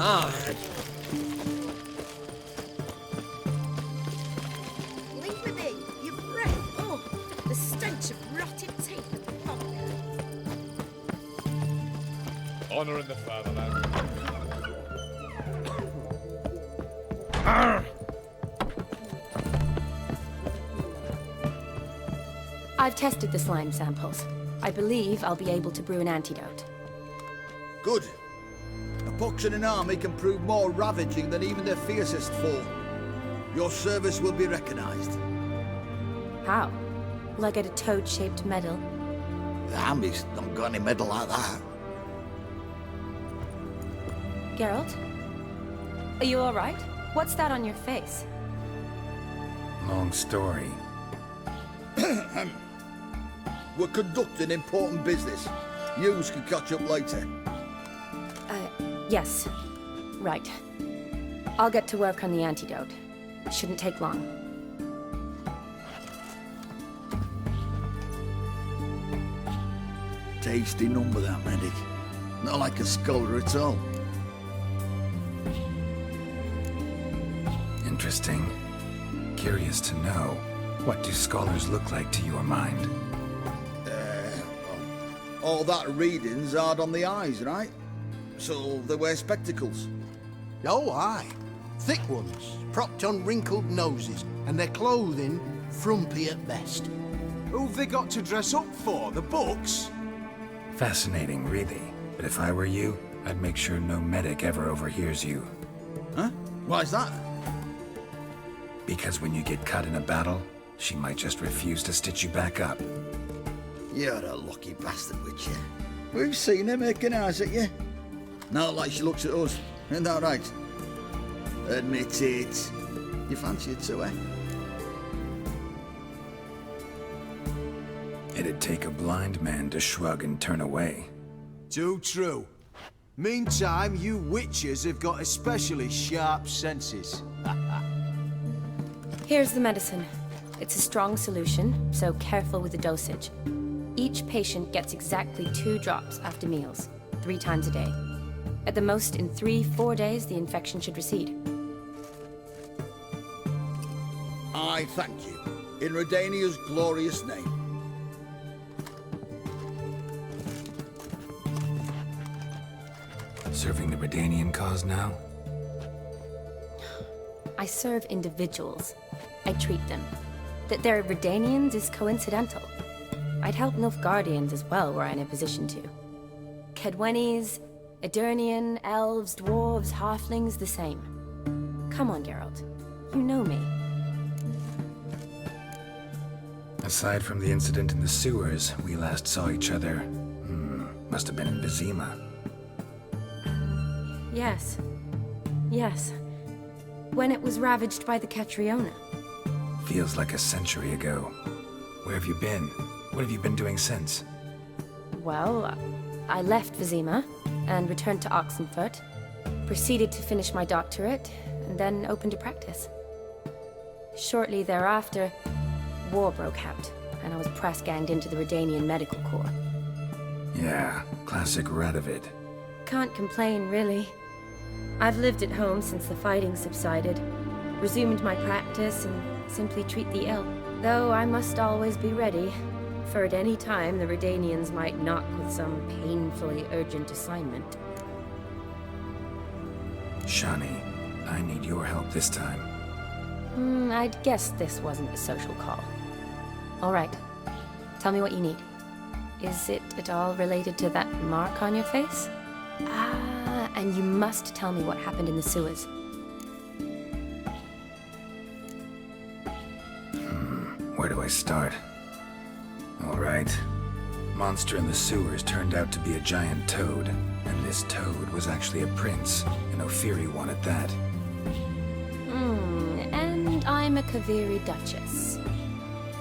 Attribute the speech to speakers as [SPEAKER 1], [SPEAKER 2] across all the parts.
[SPEAKER 1] Ah,
[SPEAKER 2] Leave me be. Your breath. Oh, the stench of rotted teeth and fog there.
[SPEAKER 3] Honouring the fatherland.
[SPEAKER 4] I've tested the slime samples. I believe I'll be able to brew an antidote.
[SPEAKER 5] Good. A pox in an army can prove more ravaging than even their fiercest foe. Your service will be recognized.
[SPEAKER 4] How? Will I get a toad-shaped medal?
[SPEAKER 5] The army's not got any medal like that.
[SPEAKER 4] Geralt? Are you alright? What's that on your face?
[SPEAKER 6] Long story.
[SPEAKER 5] We're conducting important business. Yous can catch up later.
[SPEAKER 4] Yes. Right. I'll get to work on the antidote. Shouldn't take long.
[SPEAKER 5] Tasty number, that medic. Not like a scholar at all.
[SPEAKER 6] Interesting. Curious to know, what do scholars look like to your mind?
[SPEAKER 5] All that reading's hard on the eyes, right? So they wear spectacles.
[SPEAKER 7] Oh, aye. Thick ones, propped on wrinkled noses, and their clothing frumpy at best.
[SPEAKER 1] who've they got to dress up for? The books?
[SPEAKER 6] Fascinating, really. But if I were you, I'd make sure no medic ever overhears you.
[SPEAKER 5] Huh? Why's that?
[SPEAKER 6] Because when you get cut in a battle, she might just refuse to stitch you back up.
[SPEAKER 5] You're a lucky bastard, Witcher. We've seen her making eyes at you. Not like she looks at us. Isn't that right? Admit it. You fancy it too, eh?
[SPEAKER 6] It'd take a blind man to shrug and turn away.
[SPEAKER 1] Too true. Meantime, you witches have got especially sharp senses.
[SPEAKER 4] Here's the medicine. It's a strong solution, so careful with the dosage. Each patient gets exactly 2 drops after meals, 3 times a day. At the most, in 3-4 days, the infection should recede.
[SPEAKER 5] I thank you. In Redania's glorious name.
[SPEAKER 6] Serving the Redanian cause now?
[SPEAKER 4] I serve individuals. I treat them. That they're Redanians is coincidental. I'd help Nilfgaardians as well were I in a position to. Kedwenis, Edirnian, elves, dwarves, halflings, the same. Come on, Geralt. You know me.
[SPEAKER 6] Aside from the incident in the sewers, we last saw each other. Must have been in Vizima.
[SPEAKER 4] Yes. Yes. When it was ravaged by the Catriona.
[SPEAKER 6] Feels like a century ago. Where have you been? What have you been doing since?
[SPEAKER 4] Well, I left Vizima and returned to Oxenfurt, proceeded to finish my doctorate, and then opened a practice. Shortly thereafter, war broke out, and I was press-ganged into the Redanian Medical Corps.
[SPEAKER 6] Yeah, classic Radovid.
[SPEAKER 4] Can't complain, really. I've lived at home since the fighting subsided, resumed my practice, and simply treat the ill. Though I must always be ready, for at any time the Redanians might knock with some painfully urgent assignment.
[SPEAKER 6] Shani, I need your help this time.
[SPEAKER 4] I'd guess this wasn't a social call. All right. Tell me what you need. Is it at all related to that mark on your face? Ah, and you must tell me what happened in the sewers.
[SPEAKER 6] Where do I start? All right. Monster in the sewers turned out to be a giant toad, and this toad was actually a prince, an Ophiri one at that.
[SPEAKER 4] And I'm a Kaviri Duchess.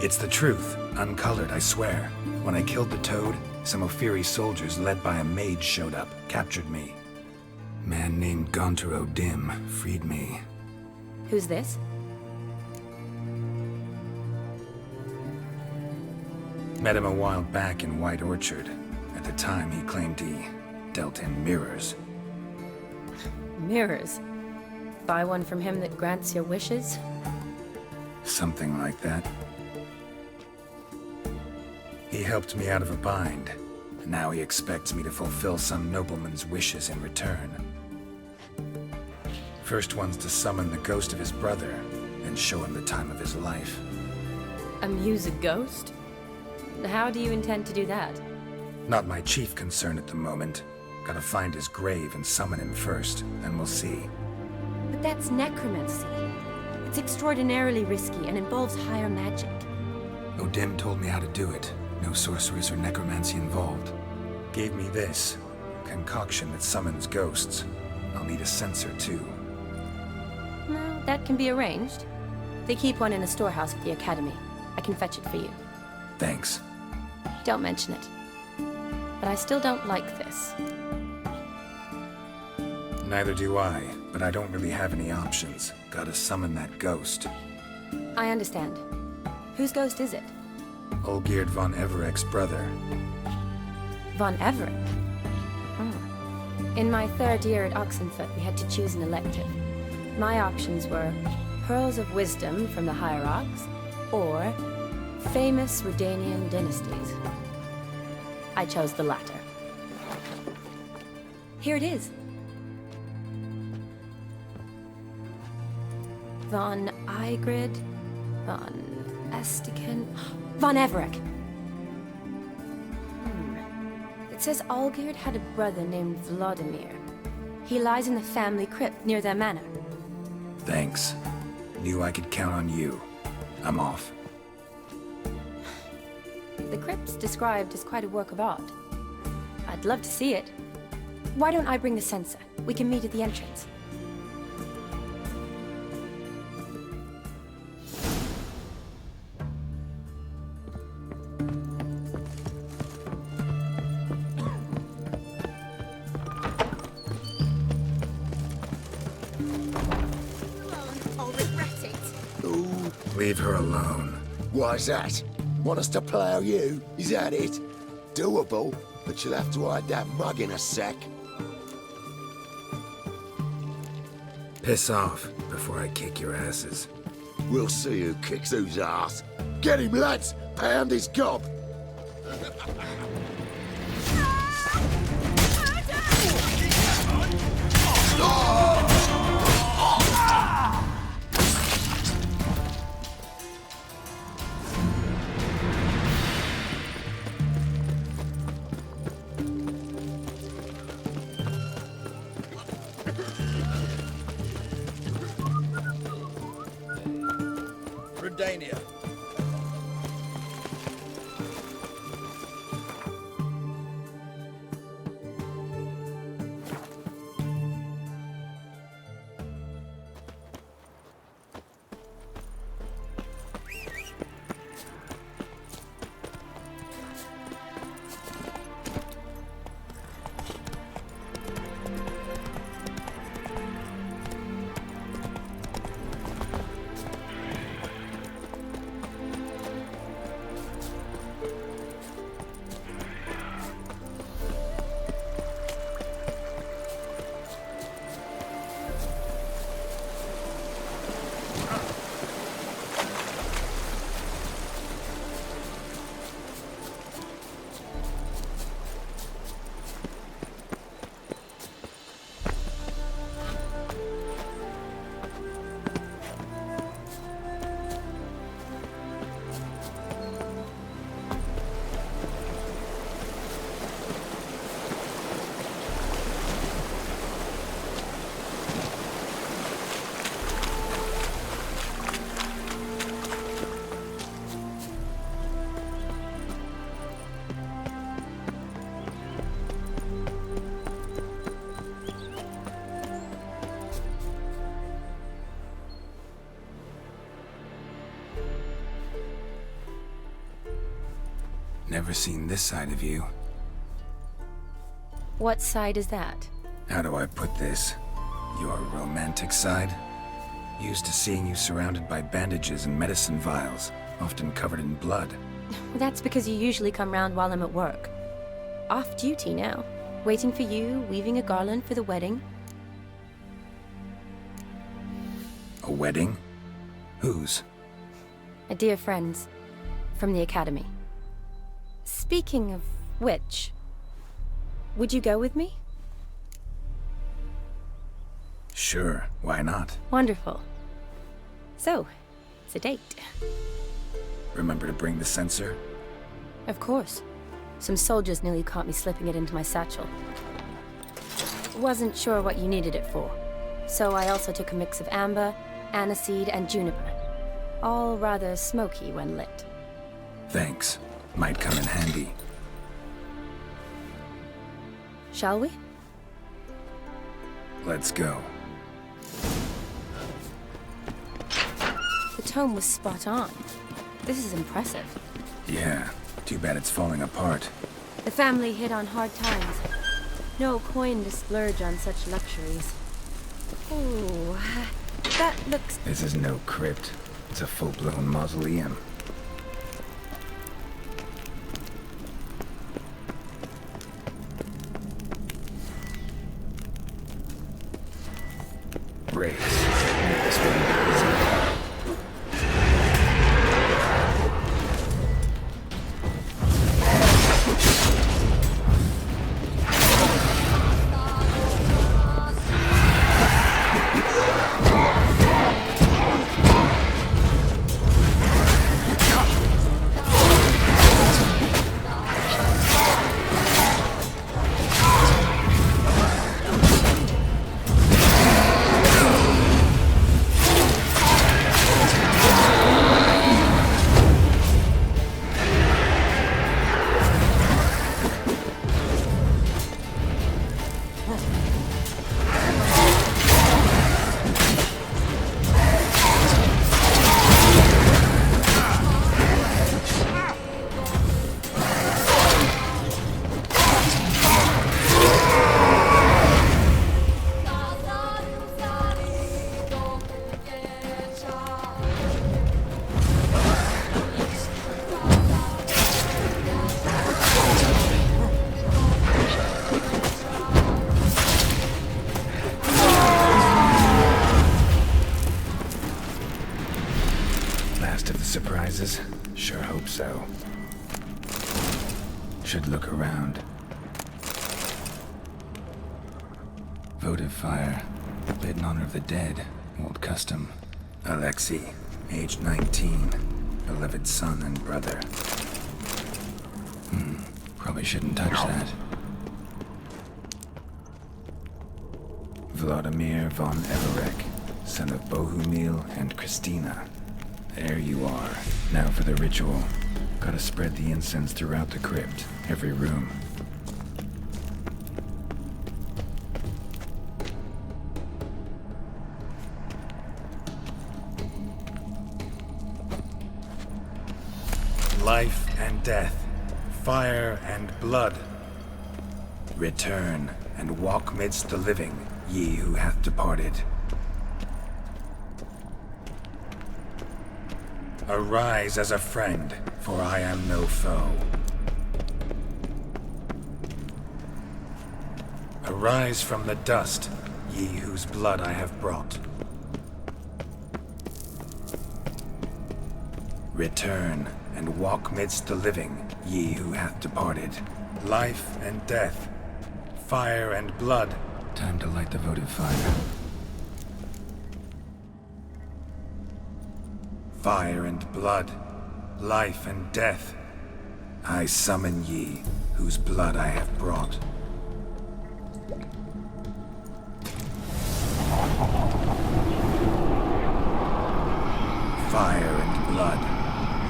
[SPEAKER 6] It's the truth, uncolored, I swear. When I killed the toad, some Ophiri soldiers led by a mage showed up, captured me. Man named Gontaro Dim freed me.
[SPEAKER 4] Who's this?
[SPEAKER 6] Met him a while back in White Orchard. At the time, he claimed he dealt in mirrors.
[SPEAKER 4] mirrors. Buy one from him that grants your wishes?
[SPEAKER 6] Something like that. He helped me out of a bind, and now he expects me to fulfill some nobleman's wishes in return. First one's to summon the ghost of his brother, and show him the time of his life.
[SPEAKER 4] Amuse a ghost? How do you intend to do that?
[SPEAKER 6] Not my chief concern at the moment. Gotta find his grave and summon him first, then we'll see.
[SPEAKER 4] But that's necromancy. It's extraordinarily risky and involves higher magic.
[SPEAKER 6] O'Dim told me how to do it. No sorcerers or necromancy involved. Gave me this concoction that summons ghosts. I'll need a censer too.
[SPEAKER 4] No, that can be arranged. They keep one in a storehouse at the academy. I can fetch it for you.
[SPEAKER 6] Thanks.
[SPEAKER 4] Don't mention it. But I still don't like this.
[SPEAKER 6] Neither do I, but I don't really have any options. Gotta summon that ghost.
[SPEAKER 4] I understand. Whose ghost is it?
[SPEAKER 6] Olgierd von Everek's brother.
[SPEAKER 4] Von Everett? In my third year at Oxenfoot, we had to choose an elective. My options were Pearls of Wisdom from the Hierarchs, or famous Redanian dynasties. I chose the latter. Here it is. Von Igrid, von Estiken, von Everek. It says Olgierd had a brother named Vladimir. He lies in the family crypt near their manor.
[SPEAKER 6] Thanks. Knew I could count on you. I'm off.
[SPEAKER 4] The crypt's described as quite a work of art. I'd love to see it. Why don't I bring the censer? We can meet at the entrance.
[SPEAKER 2] Go on, I'll regret it.
[SPEAKER 3] Ooh,
[SPEAKER 6] Leave her alone.
[SPEAKER 3] why's that? Want us to plough you? Is that it? Doable, but you'll have to hide that mug in a sec.
[SPEAKER 6] Piss off before I kick your asses.
[SPEAKER 3] We'll see who kicks whose ass. Get him, lads! Pound his gob!
[SPEAKER 5] Redania.
[SPEAKER 6] Never seen this side of you.
[SPEAKER 4] What side is that?
[SPEAKER 6] How do I put this? Your romantic side? Used to seeing you surrounded by bandages and medicine vials, often covered in blood.
[SPEAKER 4] That's because you usually come round while I'm at work. Off duty now. Waiting for you, weaving a garland for the wedding.
[SPEAKER 6] A wedding? Whose?
[SPEAKER 4] A dear friend's. From the Academy. Speaking of which, would you go with me?
[SPEAKER 6] Sure, why not?
[SPEAKER 4] Wonderful. So, it's a date.
[SPEAKER 6] Remember to bring the censer?
[SPEAKER 4] Of course. Some soldiers nearly caught me slipping it into my satchel. Wasn't sure what you needed it for, so I also took a mix of amber, aniseed, and juniper. All rather smoky when lit.
[SPEAKER 6] Thanks. Might come in handy.
[SPEAKER 4] Shall we?
[SPEAKER 6] Let's go.
[SPEAKER 4] The tome was spot on. This is impressive.
[SPEAKER 6] Yeah, too bad it's falling apart.
[SPEAKER 4] The family hit on hard times. No coin to splurge on such luxuries. Ooh, that looks...
[SPEAKER 6] This is no crypt. It's a full-blown mausoleum. Race. This will be easy. Surprises? Sure hope so. Should look around. Votive fire. Lit in honor of the dead. Old custom. Alexei, age 19. Beloved son and brother. Probably shouldn't touch that. Vladimir von Everek, son of Bohumil and Christina. There you are. Now for the ritual. Gotta spread the incense throughout the crypt, every room. Life and death, fire and blood. Return and walk midst the living, ye who hath departed. Arise as a friend, for I am no foe. Arise from the dust, ye whose blood I have brought. Return and walk midst the living, ye who hath departed. Life and death, fire and blood. Time to light the votive fire. Fire and blood, life and death. I summon ye, whose blood I have brought. Fire and blood,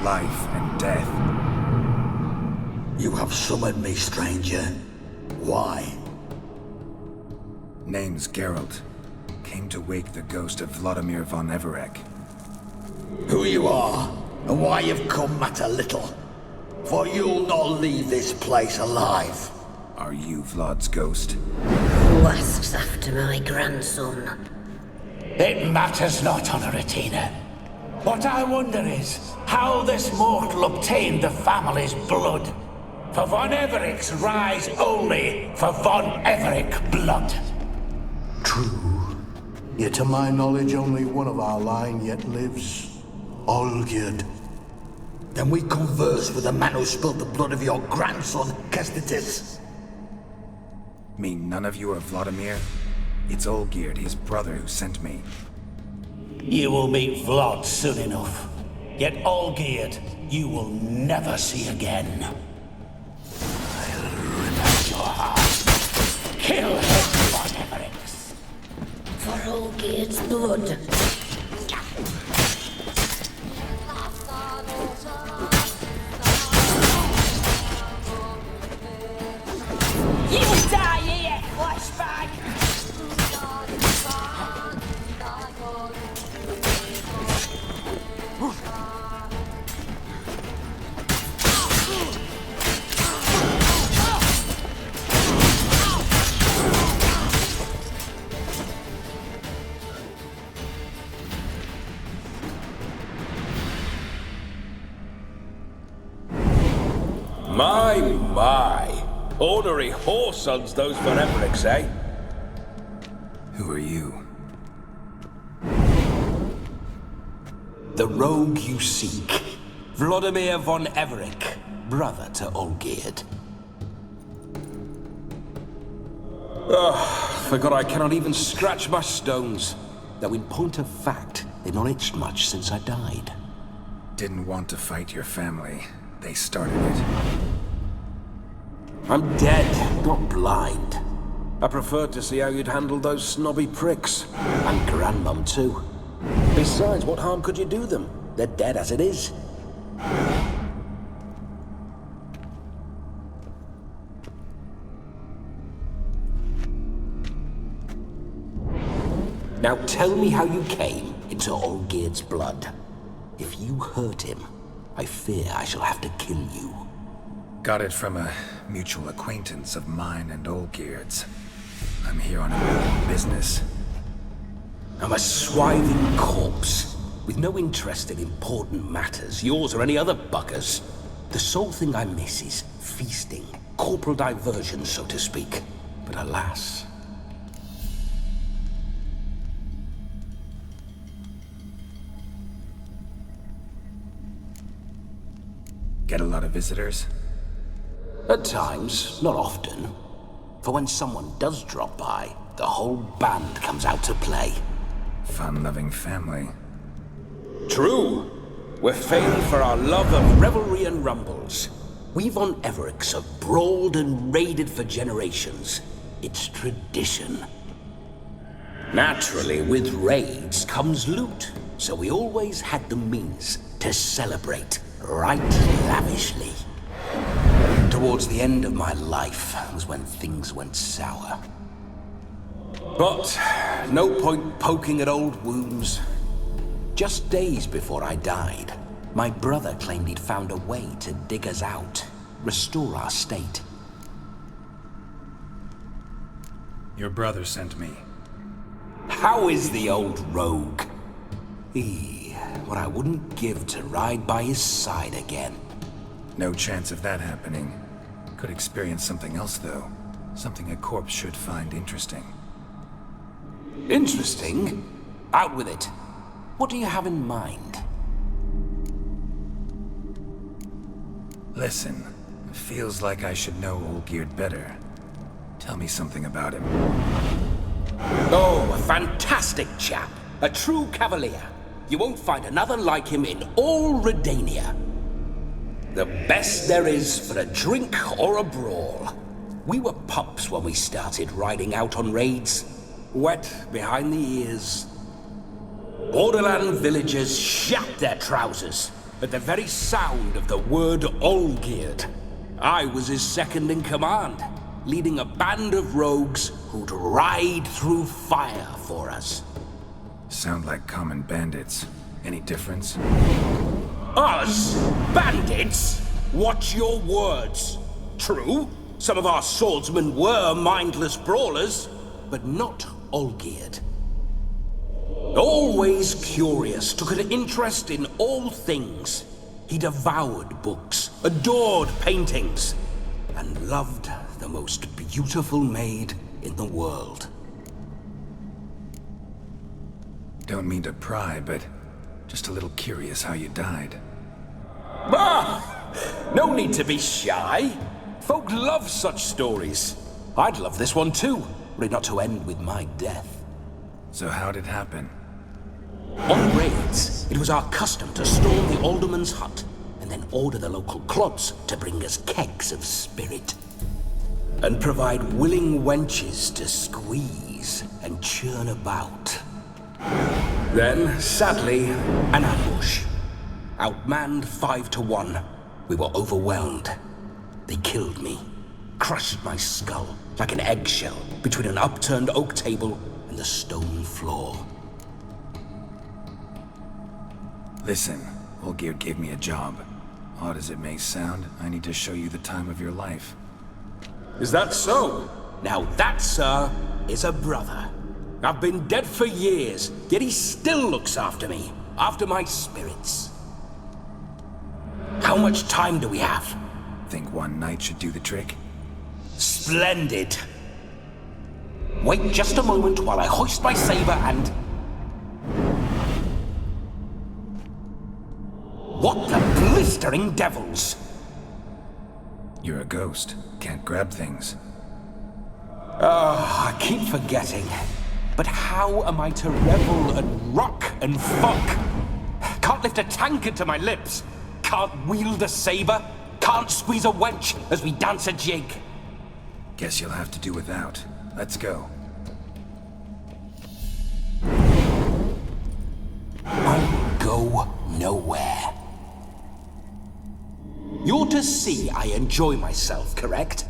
[SPEAKER 6] life and death.
[SPEAKER 5] You have summoned me, stranger. Why?
[SPEAKER 6] Name's Geralt. Came to wake the ghost of Vladimir von Everek.
[SPEAKER 5] Who you are, and why you've come matter little. For you'll not leave this place alive.
[SPEAKER 6] Are you Vlad's ghost?
[SPEAKER 8] Who asks after my grandson?
[SPEAKER 9] It matters not, Honoratina. What I wonder is how this mortal obtained the family's blood. For von Everek's rise only for von Everek blood.
[SPEAKER 5] True.
[SPEAKER 7] Yet to my knowledge, only one of our line yet lives. Olgierd.
[SPEAKER 9] Then we converse with the man who spilled the blood of your grandson, Kestitis.
[SPEAKER 6] Mean none of you are Vladimir? It's Olgierd, his brother, who sent me.
[SPEAKER 9] You will meet Vlad soon enough. Yet Olgierd, you will never see again. I'll rip out your heart. Kill him, Everix.
[SPEAKER 8] For Olgierd's blood.
[SPEAKER 2] You will die here, flashback!
[SPEAKER 10] My. Ornery whoresons those for Everix, eh?
[SPEAKER 6] Who are you?
[SPEAKER 11] The rogue you seek. Vladimir von Everec, brother to Olgierd. Forgot I cannot even scratch my stones. Though in point of fact, they've not itched much since I died.
[SPEAKER 6] Didn't want to fight your family. They started it.
[SPEAKER 11] I'm dead, not blind. I preferred to see how you'd handle those snobby pricks. And Grandmum, too. Besides, what harm could you do them? They're dead as it is. Now tell me how you came into Olgierd's blood. If you hurt him, I fear I shall have to kill you.
[SPEAKER 6] Got it from a mutual acquaintance of mine and Olgierd's. I'm here on a business.
[SPEAKER 11] I'm a swiving corpse, with no interest in important matters, yours or any other buggers. The sole thing I miss is feasting, corporal diversion, so to speak. But alas...
[SPEAKER 6] Get a lot of visitors?
[SPEAKER 11] At times, not often. For when someone does drop by, the whole band comes out to play.
[SPEAKER 6] Fun-loving family.
[SPEAKER 11] True. We're famed for our love of revelry and rumbles. We von Everix have brawled and raided for generations. It's tradition. Naturally, with raids comes loot, so we always had the means to celebrate right lavishly. Towards the end of my life was when things went sour. But no point poking at old wounds. Just days before I died, my brother claimed he'd found a way to dig us out, restore our state.
[SPEAKER 6] Your brother sent me.
[SPEAKER 11] How is the old rogue? What I wouldn't give to ride by his side again.
[SPEAKER 6] No chance of that happening. Could experience something else, though. Something a corpse should find interesting.
[SPEAKER 11] Interesting? Out with it. What do you have in mind?
[SPEAKER 6] Listen, feels like I should know Olgierd better. Tell me something about him.
[SPEAKER 11] Oh, a fantastic chap. A true cavalier. You won't find another like him in all Redania. The best there is for a drink or a brawl. We were pups when we started riding out on raids. Wet behind the ears. Borderland villagers shat their trousers at the very sound of the word Olgierd. I was his second in command, leading a band of rogues who'd ride through fire for us.
[SPEAKER 6] Sound like common bandits. Any difference?
[SPEAKER 11] Us? Bandits? Watch your words. True, some of our swordsmen were mindless brawlers, but not Olgierd. Always curious, took an interest in all things. He devoured books, adored paintings, and loved the most beautiful maid in the world.
[SPEAKER 6] Don't mean to pry, but just a little curious how you died.
[SPEAKER 11] No need to be shy. Folk love such stories. I'd love this one too, were it not to end with my death.
[SPEAKER 6] So how'd it happen?
[SPEAKER 11] On raids, it was our custom to storm the alderman's hut and then order the local clods to bring us kegs of spirit. And provide willing wenches to squeeze and churn about. Then, sadly, an ambush. Outmanned 5 to 1. We were overwhelmed. They killed me. Crushed my skull like an eggshell between an upturned oak table and the stone floor.
[SPEAKER 6] Listen, Olgierd gave me a job. Odd as it may sound, I need to show you the time of your life.
[SPEAKER 11] Is that so? Now that, sir, is a brother. I've been dead for years, yet he still looks after me, after my spirits. How much time do we have?
[SPEAKER 6] Think one night should do the trick?
[SPEAKER 11] Splendid. Wait just a moment while I hoist my saber and... What the blistering devils?
[SPEAKER 6] You're a ghost. Can't grab things.
[SPEAKER 11] I keep forgetting. But how am I to revel and rock and fuck? Can't lift a tankard to my lips. Can't wield a saber. Can't squeeze a wench as we dance a jig.
[SPEAKER 6] Guess you'll have to do without. Let's go.
[SPEAKER 11] I go nowhere. You're to see I enjoy myself, correct?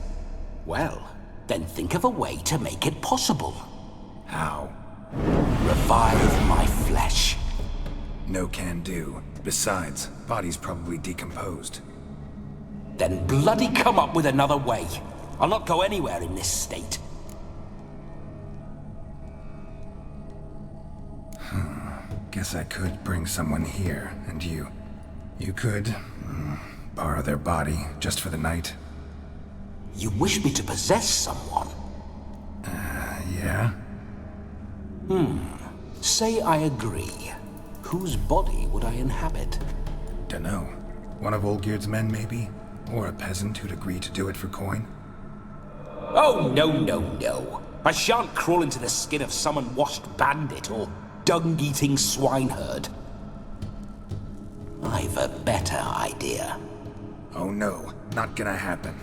[SPEAKER 11] Well, then think of a way to make it possible.
[SPEAKER 6] How?
[SPEAKER 11] Revive my flesh.
[SPEAKER 6] No can do. Besides, body's probably decomposed.
[SPEAKER 11] Then bloody come up with another way. I'll not go anywhere in this state.
[SPEAKER 6] Guess I could bring someone here, and you could borrow their body just for the night.
[SPEAKER 11] You wish me to possess someone?
[SPEAKER 6] Yeah?
[SPEAKER 11] Say I agree. Whose body would I inhabit?
[SPEAKER 6] Dunno. One of Olgierd's men, maybe? Or a peasant who'd agree to do it for coin?
[SPEAKER 11] Oh, no. I shan't crawl into the skin of some unwashed bandit or dung-eating swineherd. I've a better idea.
[SPEAKER 6] Oh no, not gonna happen.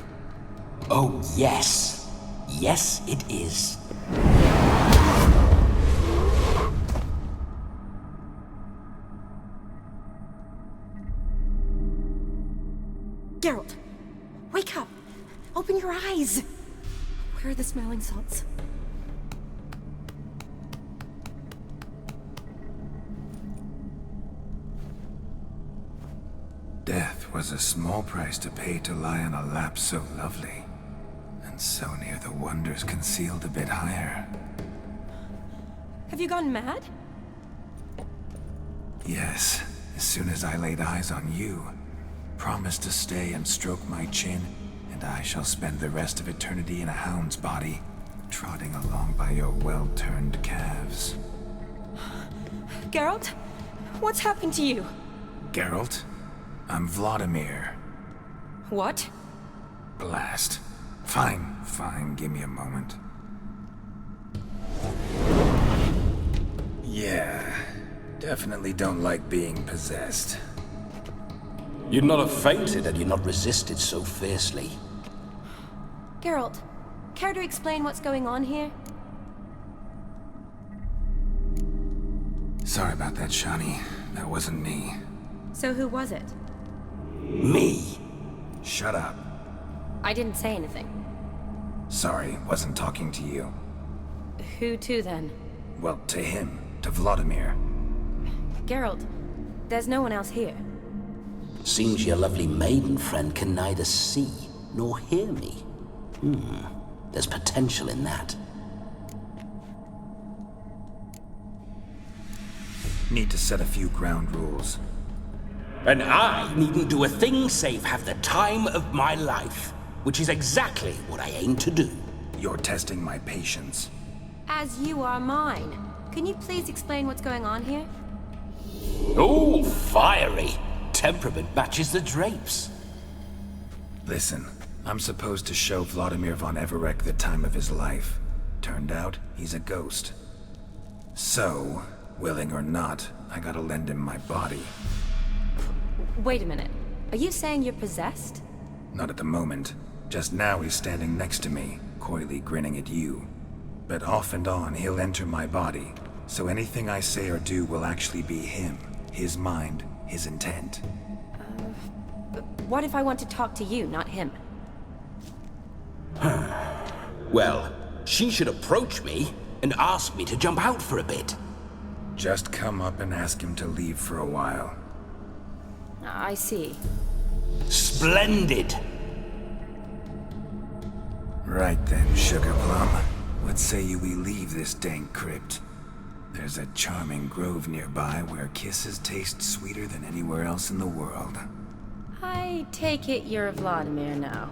[SPEAKER 11] Oh, yes. Yes, it is.
[SPEAKER 2] Geralt, wake up! Open your eyes!
[SPEAKER 4] Where are the smelling salts?
[SPEAKER 6] Death was a small price to pay to lie on a lap so lovely, and so near the wonders concealed a bit higher.
[SPEAKER 4] Have you gone mad?
[SPEAKER 6] Yes, as soon as I laid eyes on you, promise to stay and stroke my chin, and I shall spend the rest of eternity in a hound's body, trotting along by your well-turned calves.
[SPEAKER 4] Geralt? What's happened to you?
[SPEAKER 6] Geralt? I'm Vladimir.
[SPEAKER 4] What?
[SPEAKER 6] Blast. Fine, give me a moment. Yeah, definitely don't like being possessed.
[SPEAKER 11] You'd not have fainted had you not resisted so fiercely.
[SPEAKER 4] Geralt, care to explain what's going on here?
[SPEAKER 6] Sorry about that, Shani. That wasn't me.
[SPEAKER 4] So who was it?
[SPEAKER 11] Me.
[SPEAKER 6] Shut up.
[SPEAKER 4] I didn't say anything.
[SPEAKER 6] Sorry, wasn't talking to you.
[SPEAKER 4] Who to then?
[SPEAKER 6] Well, to him. To Vladimir.
[SPEAKER 4] Geralt, there's no one else here.
[SPEAKER 11] Seems your lovely maiden friend can neither see nor hear me. There's potential in that.
[SPEAKER 6] Need to set a few ground rules.
[SPEAKER 11] And I needn't do a thing save have the time of my life, which is exactly what I aim to do.
[SPEAKER 6] You're testing my patience.
[SPEAKER 4] As you are mine. Can you please explain what's going on here?
[SPEAKER 11] Oh, fiery. Temperament matches the drapes.
[SPEAKER 6] Listen, I'm supposed to show Vladimir von Everec the time of his life. Turned out, he's a ghost. So, willing or not, I gotta lend him my body.
[SPEAKER 4] Wait a minute. Are you saying you're possessed?
[SPEAKER 6] Not at the moment. Just now he's standing next to me, coyly grinning at you. But off and on, he'll enter my body. So anything I say or do will actually be him. His mind, his intent.
[SPEAKER 4] But what if I want to talk to you, not him?
[SPEAKER 11] Well, she should approach me and ask me to jump out for a bit.
[SPEAKER 6] Just come up and ask him to leave for a while.
[SPEAKER 4] I see.
[SPEAKER 11] Splendid!
[SPEAKER 6] Right then, Sugar Plum. What say you we leave this dank crypt? There's a charming grove nearby where kisses taste sweeter than anywhere else in the world.
[SPEAKER 4] I take it you're Vladimir now.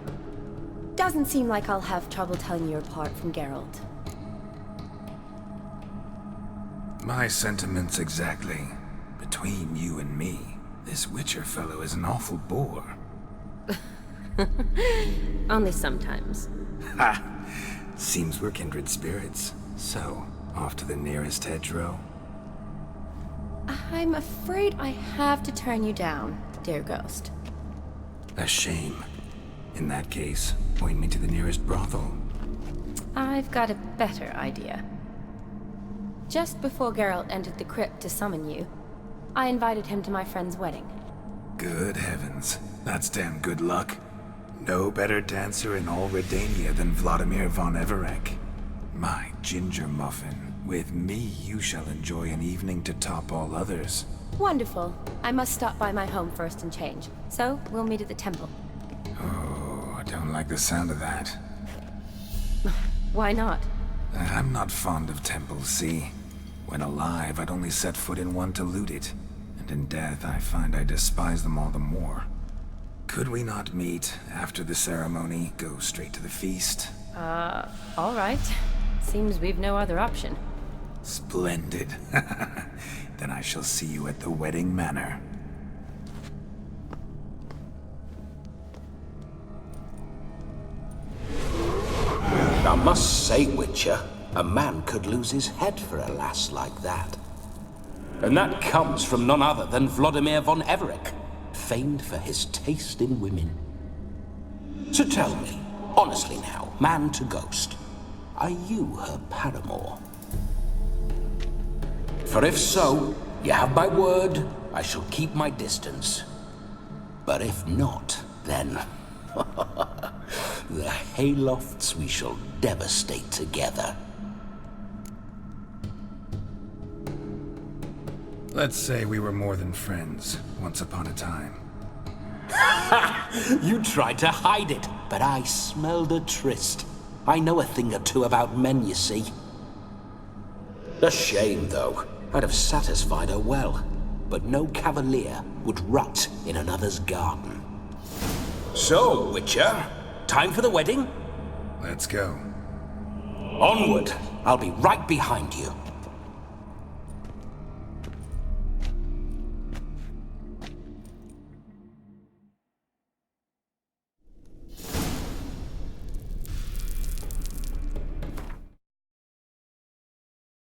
[SPEAKER 4] Doesn't seem like I'll have trouble telling you apart from Geralt.
[SPEAKER 6] My sentiments exactly. Between you and me, this Witcher fellow is an awful bore.
[SPEAKER 4] Only sometimes.
[SPEAKER 6] Ha! Seems we're kindred spirits. So, off to the nearest hedgerow?
[SPEAKER 4] I'm afraid I have to turn you down, dear ghost.
[SPEAKER 6] A shame. In that case, point me to the nearest brothel.
[SPEAKER 4] I've got a better idea. Just before Geralt entered the crypt to summon you, I invited him to my friend's wedding.
[SPEAKER 6] Good heavens. That's damn good luck. No better dancer in all Redania than Vladimir von Everec. My ginger muffin. With me, you shall enjoy an evening to top all others.
[SPEAKER 4] Wonderful. I must stop by my home first and change. So, we'll meet at the temple.
[SPEAKER 6] Oh, I don't like the sound of that.
[SPEAKER 4] Why not?
[SPEAKER 6] I'm not fond of temples, see? When alive, I'd only set foot in one to loot it. And in death, I find I despise them all the more. Could we not meet after the ceremony, go straight to the feast?
[SPEAKER 4] All right. Seems we've no other option.
[SPEAKER 6] Splendid. Then I shall see you at the wedding manor.
[SPEAKER 11] I must say, Witcher, a man could lose his head for a lass like that. And that comes from none other than Vladimir von Everec, famed for his taste in women. So tell me, honestly now, man to ghost, are you her paramour? For if so, you have my word, I shall keep my distance. But if not, then... the haylofts we shall devastate together.
[SPEAKER 6] Let's say we were more than friends, once upon a time.
[SPEAKER 11] You tried to hide it, but I smelled a tryst. I know a thing or two about men, you see. A shame, though. I'd have satisfied her well, but no cavalier would rot in another's garden. So, Witcher, time for the wedding?
[SPEAKER 6] Let's go.
[SPEAKER 11] Onward! I'll be right behind you.